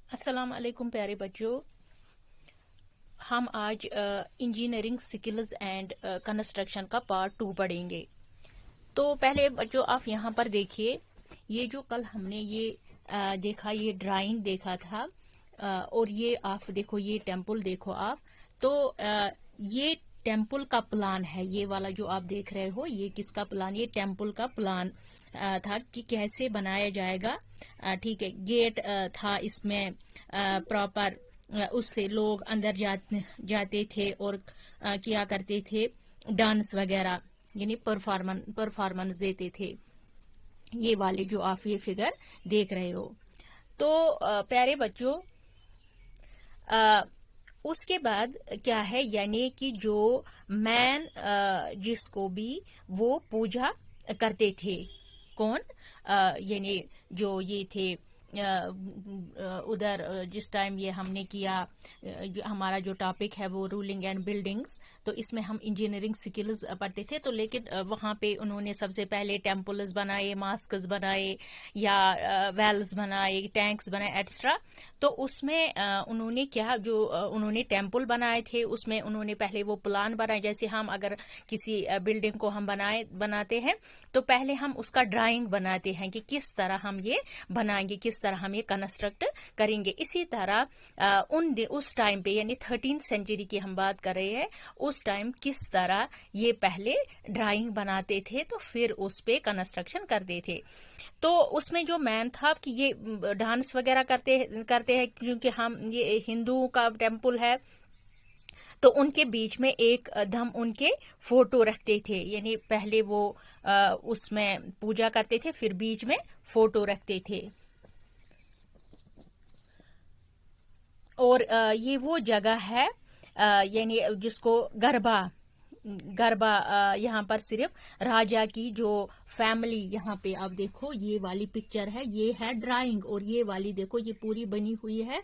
अस्सलाम वालेकुम प्यारे बच्चों। हम आज इंजीनियरिंग स्किल्स एंड कंस्ट्रक्शन का पार्ट 2 पढ़ेंगे। तो पहले बच्चों आप यहाँ पर देखिए, ये जो कल हमने ये देखा, ये ड्राइंग देखा था। और ये आप देखो, ये टेम्पल देखो आप। तो ये टेम्पल का प्लान है, ये वाला जो आप देख रहे हो, ये किसका प्लान? ये टेम्पल का प्लान था कि कैसे बनाया जाएगा। ठीक है, गेट था इसमें प्रॉपर। उससे लोग अंदर जाते थे और किया करते थे डांस वगैरह, यानी परफॉर्मेंस देते थे। ये वाले जो आप ये फिगर देख रहे हो। तो प्यारे बच्चों, उसके बाद क्या है, यानी कि जो मैन जिसको भी वो पूजा करते थे, कौन? यानी जो ये थे उधर जिस टाइम ये हमने किया, हमारा जो टॉपिक है वो रूलिंग एंड बिल्डिंग्स, तो इसमें हम इंजीनियरिंग स्किल्स पढ़ते थे। तो लेकिन वहाँ पे उन्होंने सबसे पहले टेम्पल्स बनाए, मास्क्स बनाए, या वेल्स बनाए, टैंक्स बनाए, एक्स्ट्रा। तो उसमें उन्होंने क्या, जो उन्होंने टेम्पल बनाए थे, उसमें उन्होंने पहले वो प्लान बनाए। जैसे हम अगर किसी बिल्डिंग को हम बनाते हैं, तो पहले हम उसका ड्राइंग बनाते हैं कि किस तरह हम ये बनाएंगे, किस तरह हम ये कंस्ट्रक्ट करेंगे। इसी तरह उस टाइम पे, यानी 13th सेंचुरी की हम बात कर रहे हैं, उस टाइम किस तरह ये पहले ड्राइंग बनाते थे, तो फिर उस पे कंस्ट्रक्शन करते थे। तो उसमें जो मैन था कि ये डांस वगैरह करते हैं, क्योंकि हम ये हिंदुओं का टेम्पल है, तो उनके बीच में एक दम उनके फोटो रखते थे। यानी पहले वो उसमें पूजा करते थे, फिर बीच में फोटो रखते थे। और ये वो जगह है, यानी जिसको गरबा गरबा यहाँ पर सिर्फ राजा की जो फैमिली, यहाँ पे आप देखो ये वाली पिक्चर है, ये है ड्राइंग, और ये वाली देखो ये पूरी बनी हुई है।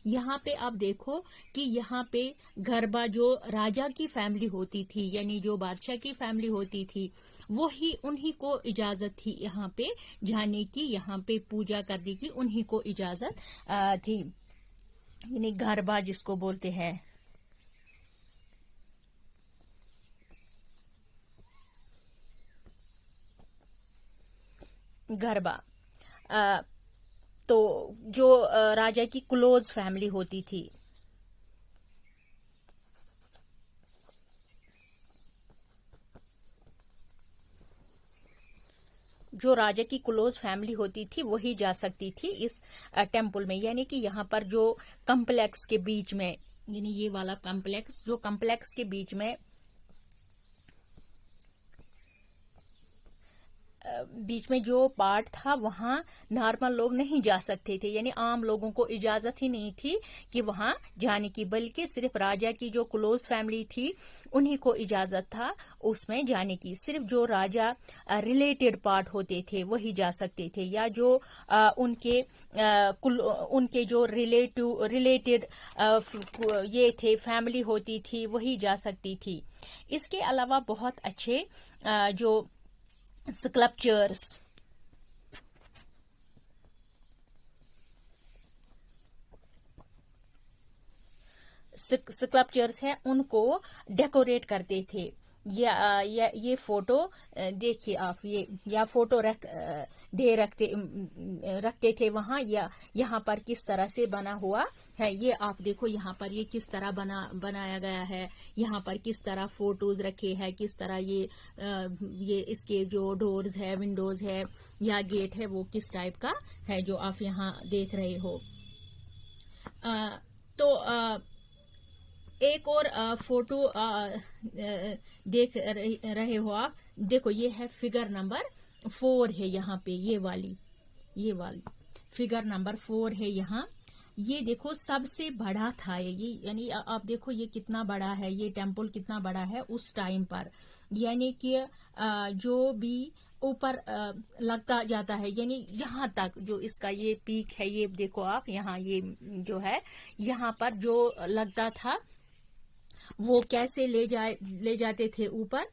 यहाँ पे आप देखो कि यहाँ पे गरबा जो राजा की फैमिली होती थी, यानी जो बादशाह की फैमिली होती थी, वही उन्हीं को इजाजत थी यहाँ पे जाने की, यहाँ पे पूजा करने की उन्हीं को इजाजत थी, यानी गरबा जिसको बोलते हैं। गरबा तो जो राजा की क्लोज फैमिली होती थी, जो राजा की क्लोज फैमिली होती थी वही जा सकती थी इस टेम्पल में। यानी कि यहाँ पर जो कम्प्लेक्स के बीच में, यानी ये वाला कम्प्लेक्स, जो कम्प्लेक्स के बीच में जो पार्ट था, वहां नॉर्मल लोग नहीं जा सकते थे, यानी आम लोगों को इजाजत ही नहीं थी कि वहां जाने की, बल्कि सिर्फ राजा की जो क्लोज फैमिली थी उन्हीं को इजाजत था उसमें जाने की। सिर्फ जो राजा रिलेटेड पार्ट होते थे वही जा सकते थे, या जो उनके जो रिलेटेड ये थे फैमिली होती थी वही जा सकती थी। इसके अलावा बहुत अच्छे जो स्कल्पचर्स है, उनको डेकोरेट करते थे। ये फोटो देखिए आप, ये या फोटो रखते थे वहां, या यहाँ पर किस तरह से बना हुआ है, ये आप देखो यहाँ पर ये किस तरह बनाया गया है। यहाँ पर किस तरह फोटोज रखे हैं, किस तरह ये इसके जो डोर्स है, विंडोज है या गेट है, वो किस टाइप का है जो आप यहाँ देख रहे हो। तो एक और फोटो देख रहे हो आप, देखो ये है फिगर नंबर 4 है यहाँ पे, ये वाली फिगर नंबर 4 है यहाँ। ये देखो सबसे बड़ा था ये, यानी आप देखो ये कितना बड़ा है, ये टेम्पल कितना बड़ा है उस टाइम पर। यानी कि जो भी ऊपर लगता जाता है, यानी यहाँ तक जो इसका ये पीक है, ये देखो आप यहाँ, ये जो है यहाँ पर जो लगता था वो कैसे ले जाते थे ऊपर,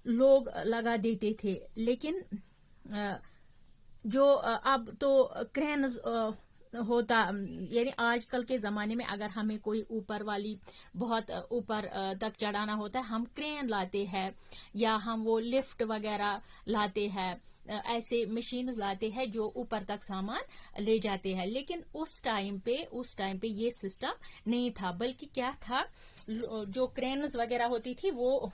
लोग लगा देते थे। लेकिन जो अब तो क्रेन ہوتا، یعنی آج کل کے زمانے میں اگر ہمیں کوئی اوپر والی بہت اوپر تک چڑھانا ہوتا ہے، ہم کرین لاتے ہیں یا ہم وہ لفٹ وغیرہ لاتے ہیں، ایسے مشینز لاتے ہیں جو اوپر تک سامان لے جاتے ہیں. لیکن اس ٹائم پہ یہ سسٹم نہیں تھا، بلکہ کیا تھا، جو کرینز وغیرہ ہوتی تھی وہ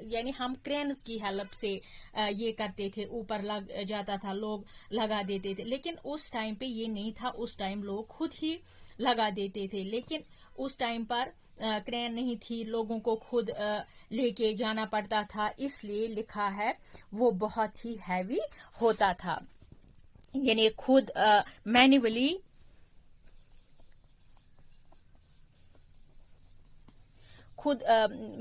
یعنی ہم کرینز کی ہیلپ سے یہ کرتے تھے، اوپر لگ جاتا تھا، لوگ لگا دیتے تھے. لیکن اس ٹائم پہ یہ نہیں تھا، اس ٹائم لوگ خود ہی لگا دیتے تھے. لیکن اس ٹائم پر کرین نہیں تھی، لوگوں کو خود لے کے جانا پڑتا تھا، اس لیے لکھا ہے وہ بہت ہی ہیوی ہوتا تھا. یعنی خود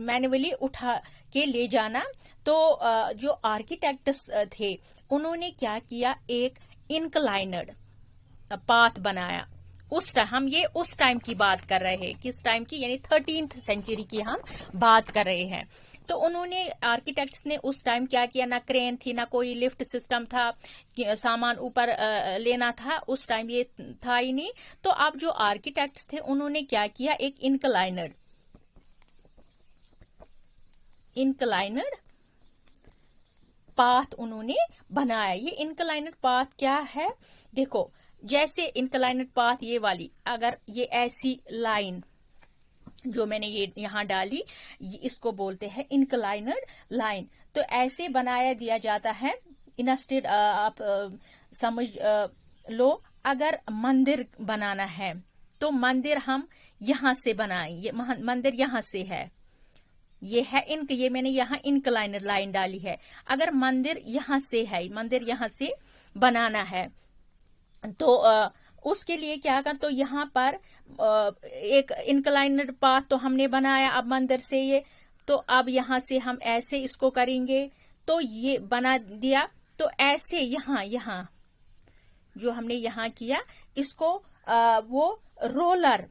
مینولی اٹھا کے لے جانا. تو جو آرکیٹیکٹس تھے انہوں نے کیا کیا، ایک انکلائنڈ پاتھ بنایا. اس ٹائم کی بات کر رہے ہیں، کس ٹائم کی، یعنی 13th سینچری کی ہم بات کر رہے ہیں. تو انہوں نے آرکیٹیکٹس نے اس ٹائم کیا کیا، نہ کرین تھی، نہ کوئی لفٹ سسٹم تھا کہ سامان اوپر لینا تھا، اس ٹائم یہ تھا ہی نہیں. تو اب جو آرکیٹیکٹس تھے انہوں نے کیا کیا، ایک انکلائنڈ پاتھ انہوں نے بنایا. یہ انکلائنڈ پاتھ کیا ہے، دیکھو جیسے انکلائنڈ پاتھ یہ والی، اگر یہ ایسی لائن جو میں نے یہ یہاں ڈالی، اس کو بولتے ہیں انکلائنڈ لائن. تو ایسے بنایا دیا جاتا ہے. انسٹیڈ آپ سمجھ لو، اگر مندر بنانا ہے تو مندر ہم یہاں سے بنائیں، یہ مندر یہاں سے ہے، یہ ہے یہ میں نے یہاں انکلائنڈ لائن ڈالی ہے. اگر مندر یہاں سے ہے، مندر یہاں سے بنانا ہے، تو اس کے لیے کیا کر، تو یہاں پر ایک انکلائنڈ پاتھ تو ہم نے بنایا اب مندر سے یہ، تو اب یہاں سے ہم ایسے اس کو کریں گے. تو یہ بنا دیا. تو ایسے یہاں جو ہم نے یہاں کیا، اس کو وہ رولر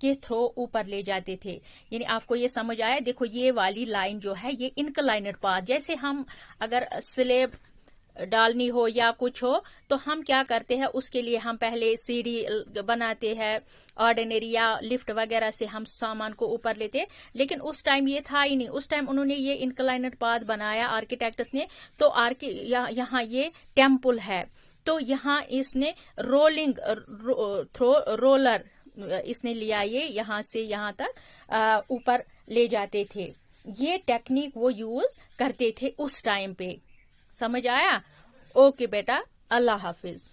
کے تھرو اوپر لے جاتے تھے. یعنی آپ کو یہ سمجھ آیا، دیکھو یہ والی لائن جو ہے یہ انکلائنڈ پاتھ. جیسے ہم اگر سلیب ڈالنی ہو یا کچھ ہو تو ہم کیا کرتے ہیں، اس کے لیے ہم پہلے سیڑھی بناتے ہیں، آرڈینری یا لفٹ وغیرہ سے ہم سامان کو اوپر لیتے. لیکن اس ٹائم یہ تھا ہی نہیں، اس ٹائم انہوں نے یہ انکلائنڈ پاتھ بنایا آرکیٹیکٹس نے. تو یہاں یہ ٹیمپل ہے، تو یہاں اس نے رولر اس نے لیا، یہ یہاں سے یہاں تک اوپر لے جاتے تھے. یہ ٹیکنیک وہ یوز کرتے تھے اس ٹائم پہ. سمجھ آیا؟ اوکے بیٹا، اللہ حافظ.